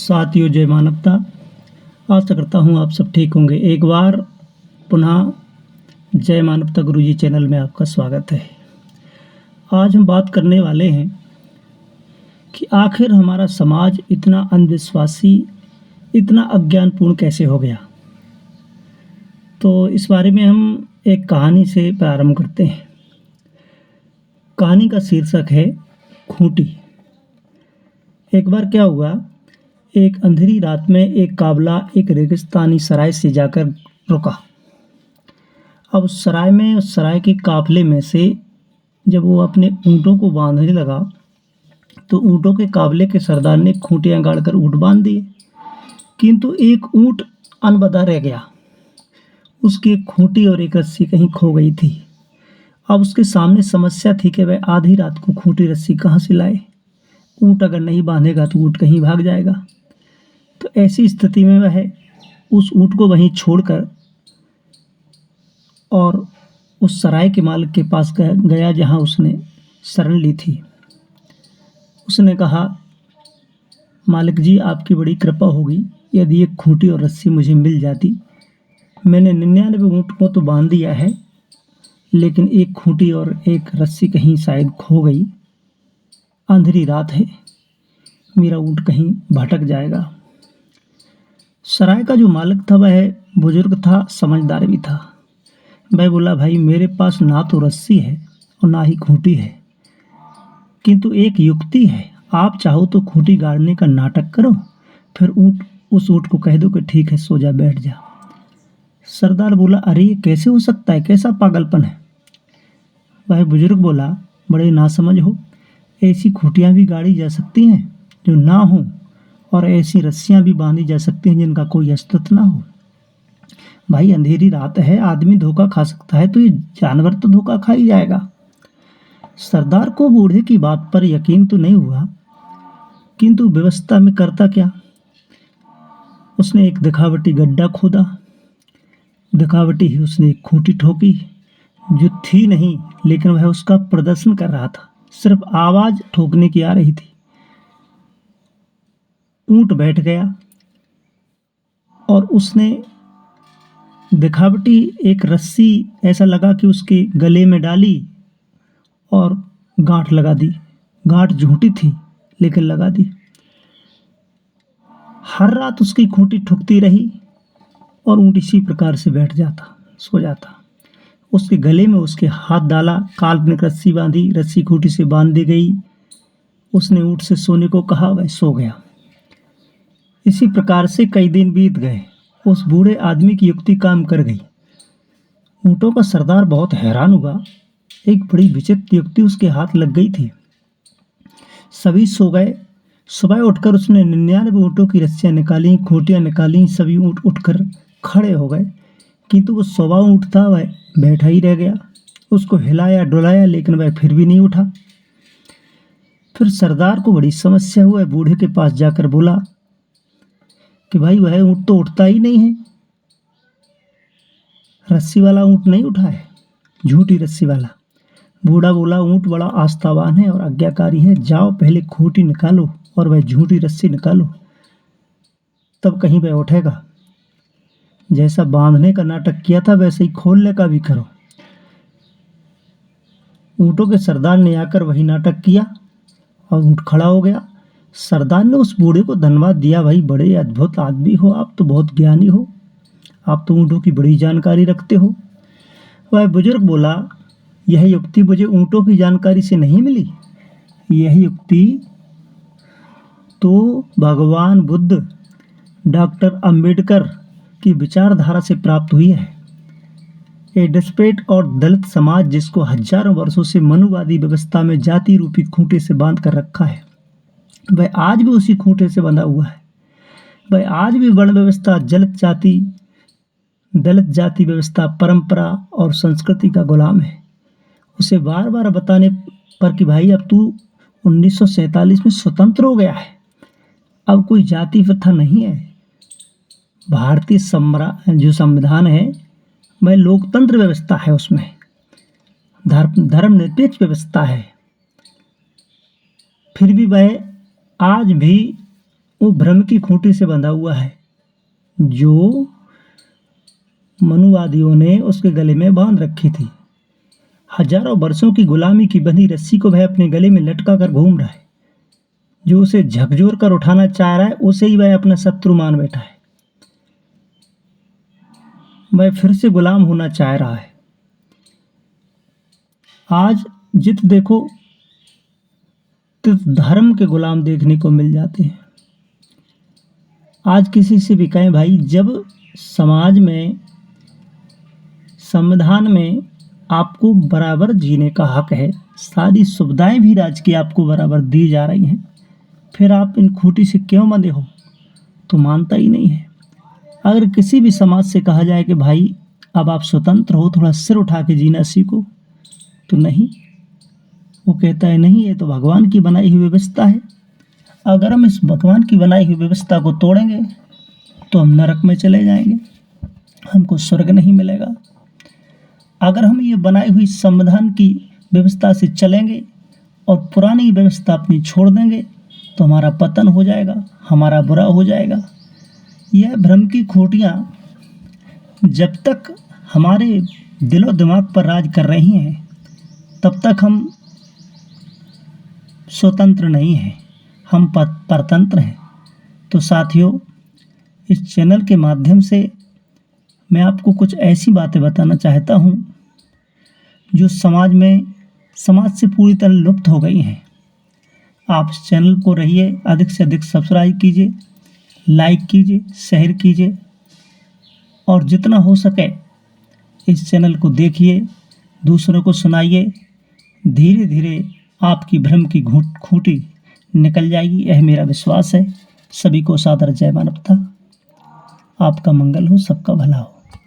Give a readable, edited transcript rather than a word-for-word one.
साथियों, जय मानवता। आशा करता हूँ आप सब ठीक होंगे। एक बार पुनः जय मानवता गुरुजी चैनल में आपका स्वागत है। आज हम बात करने वाले हैं कि आखिर हमारा समाज इतना अंधविश्वासी, इतना अज्ञानपूर्ण कैसे हो गया। तो इस बारे में हम एक कहानी से प्रारंभ करते हैं। कहानी का शीर्षक है खूंटी। एक बार क्या हुआ, एक अंधेरी रात में एक काबला एक रेगिस्तानी सराय से जाकर रुका। अब उस सराय के काफिले में से जब वो अपने ऊँटों को बांधने लगा तो ऊँटों के काफिले के सरदार ने खूंटियाँ गाड़कर ऊँट बांध दिए, किंतु एक ऊँट अनबंधा रह गया। उसकी एक खूंटी और एक रस्सी कहीं खो गई थी। अब उसके सामने समस्या थी कि वह आधी रात को खूंटी रस्सी कहाँ से लाए। ऊँट अगर नहीं बांधेगा तो ऊँट कहीं भाग जाएगा। तो ऐसी स्थिति में वह उस ऊँट को वहीं छोड़कर और उस सराय के मालिक के पास गया जहाँ उसने शरण ली थी। उसने कहा, मालिक जी, आपकी बड़ी कृपा होगी यदि एक खूंटी और रस्सी मुझे मिल जाती। मैंने 99 ऊँट को तो बांध दिया है, लेकिन एक खूंटी और एक रस्सी कहीं शायद खो गई। अंधेरी रात है, मेरा ऊँट कहीं भटक जाएगा। सराय का जो मालिक था वह बुजुर्ग था, समझदार भी था। वह बोला, भाई मेरे पास ना तो रस्सी है और ना ही खूंटी है, किंतु एक युक्ति है। आप चाहो तो खूंटी गाड़ने का नाटक करो, फिर उस ऊँट को कह दो कि ठीक है, सो जा, बैठ जा। सरदार बोला, अरे ये कैसे हो सकता है, कैसा पागलपन है। वह बुजुर्ग बोला, बड़े नासमझ हो। ऐसी खूंटियाँ भी गाड़ी जा सकती हैं जो ना हो, और ऐसी रस्सियाँ भी बांधी जा सकती हैं जिनका कोई अस्तित्व ना हो। भाई अंधेरी रात है, आदमी धोखा खा सकता है तो ये जानवर तो धोखा खा ही जाएगा। सरदार को बूढ़े की बात पर यकीन तो नहीं हुआ, किंतु व्यवस्था में करता क्या। उसने एक दिखावटी गड्ढा खोदा, दिखावटी ही उसने एक खूंटी ठोकी जो थी नहीं, लेकिन वह उसका प्रदर्शन कर रहा था, सिर्फ आवाज ठोकने की आ रही थी। ऊंट बैठ गया और उसने दिखावटी एक रस्सी ऐसा लगा कि उसके गले में डाली और गांठ लगा दी। गांठ झूठी थी लेकिन लगा दी। हर रात उसकी खूंटी ठुकती रही और ऊंट इसी प्रकार से बैठ जाता, सो जाता। उसके गले में उसके हाथ डाला, काल्पनिक रस्सी बांधी, रस्सी खूंटी से बांध दी गई। उसने ऊंट से सोने को कहा, वह सो गया। इसी प्रकार से कई दिन बीत गए। उस बूढ़े आदमी की युक्ति काम कर गई। ऊँटों का सरदार बहुत हैरान हुआ। एक बड़ी विचित्र युक्ति उसके हाथ लग गई थी। सभी सो गए। सुबह उठकर उसने 99 ऊँटों की रस्सियाँ निकाली, खूंटियाँ निकाली। सभी ऊँट उठकर खड़े हो गए, किंतु वो सवा ऊँट था, वह बैठा ही रह गया। उसको हिलाया डुलाया, लेकिन वह फिर भी नहीं उठा। फिर सरदार को बड़ी समस्या हुई। बूढ़े के पास जाकर बोला कि भाई वह ऊँट तो उठता ही नहीं है, रस्सी वाला ऊँट नहीं उठा है, झूठी रस्सी वाला। बूढ़ा बोला, ऊँट बड़ा आस्थावान है और आज्ञाकारी है, जाओ पहले खूंटी निकालो और वह झूठी रस्सी निकालो, तब कहीं वह उठेगा। जैसा बांधने का नाटक किया था वैसे ही खोलने का भी करो। ऊँटों के सरदार ने आकर वही नाटक किया और ऊँट खड़ा हो गया। सरदार ने उस बूढ़े को धन्यवाद दिया, भाई बड़े अद्भुत आदमी हो, आप तो बहुत ज्ञानी हो, आप तो ऊँटों की बड़ी जानकारी रखते हो। वह बुजुर्ग बोला, यह युक्ति मुझे ऊँटों की जानकारी से नहीं मिली, यह युक्ति तो भगवान बुद्ध, डॉक्टर अंबेडकर की विचारधारा से प्राप्त हुई है। ये डिस्पेट और दलित समाज जिसको हजारों वर्षों से मनुवादी व्यवस्था में जाति रूपी खूंटे से बांध कर रखा है, वह आज भी उसी खूंटे से बंधा हुआ है। वह आज भी वर्ण व्यवस्था, दलित जाति व्यवस्था, परंपरा और संस्कृति का गुलाम है। उसे बार बार बताने पर कि भाई अब तू 1947 में स्वतंत्र हो गया है, अब कोई जाति प्रथा नहीं है। भारतीय जो संविधान है वह लोकतंत्र व्यवस्था है, उसमें धर्मनिरपेक्ष व्यवस्था है। फिर भी वह आज भी वो भ्रम की खूंटी से बंधा हुआ है जो मनुवादियों ने उसके गले में बांध रखी थी। हजारों वर्षों की गुलामी की बंधी रस्सी को वह अपने गले में लटका कर घूम रहा है। जो उसे झकझोर कर उठाना चाह रहा है उसे ही वह अपना शत्रु मान बैठा है। वह फिर से गुलाम होना चाह रहा है। आज जित देखो तित धर्म के गुलाम देखने को मिल जाते हैं। आज किसी से भी कहें भाई, जब समाज में, संविधान में आपको बराबर जीने का हक है, सारी सुविधाएं भी राज्य की आपको बराबर दी जा रही हैं, फिर आप इन खूंटी से क्यों बंधे हो? तो मानता ही नहीं है। अगर किसी भी समाज से कहा जाए कि भाई अब आप स्वतंत्र हो, थोड़ा सिर उठा के जीना सीखो, तो नहीं, वो कहता है नहीं, ये तो भगवान की बनाई हुई व्यवस्था है। अगर हम इस भगवान की बनाई हुई व्यवस्था को तोड़ेंगे तो हम नरक में चले जाएंगे, हमको स्वर्ग नहीं मिलेगा। अगर हम ये बनाई हुई संविधान की व्यवस्था से चलेंगे और पुरानी व्यवस्था अपनी छोड़ देंगे तो हमारा पतन हो जाएगा, हमारा बुरा हो जाएगा। यह भ्रम की खूंटियाँ जब तक हमारे दिलो दिमाग पर राज कर रही हैं तब तक हम स्वतंत्र नहीं हैं, हम परतंत्र हैं। तो साथियों, इस चैनल के माध्यम से मैं आपको कुछ ऐसी बातें बताना चाहता हूँ जो समाज से पूरी तरह लुप्त हो गई हैं। आप इस चैनल को रहिए अधिक से अधिक सब्सक्राइब कीजिए, लाइक कीजिए, शेयर कीजिए और जितना हो सके इस चैनल को देखिए, दूसरों को सुनाइए। धीरे धीरे आपकी भ्रम की खूंटी निकल जाएगी, यह मेरा विश्वास है। सभी को सादर जय मानवता। आपका मंगल हो, सबका भला हो।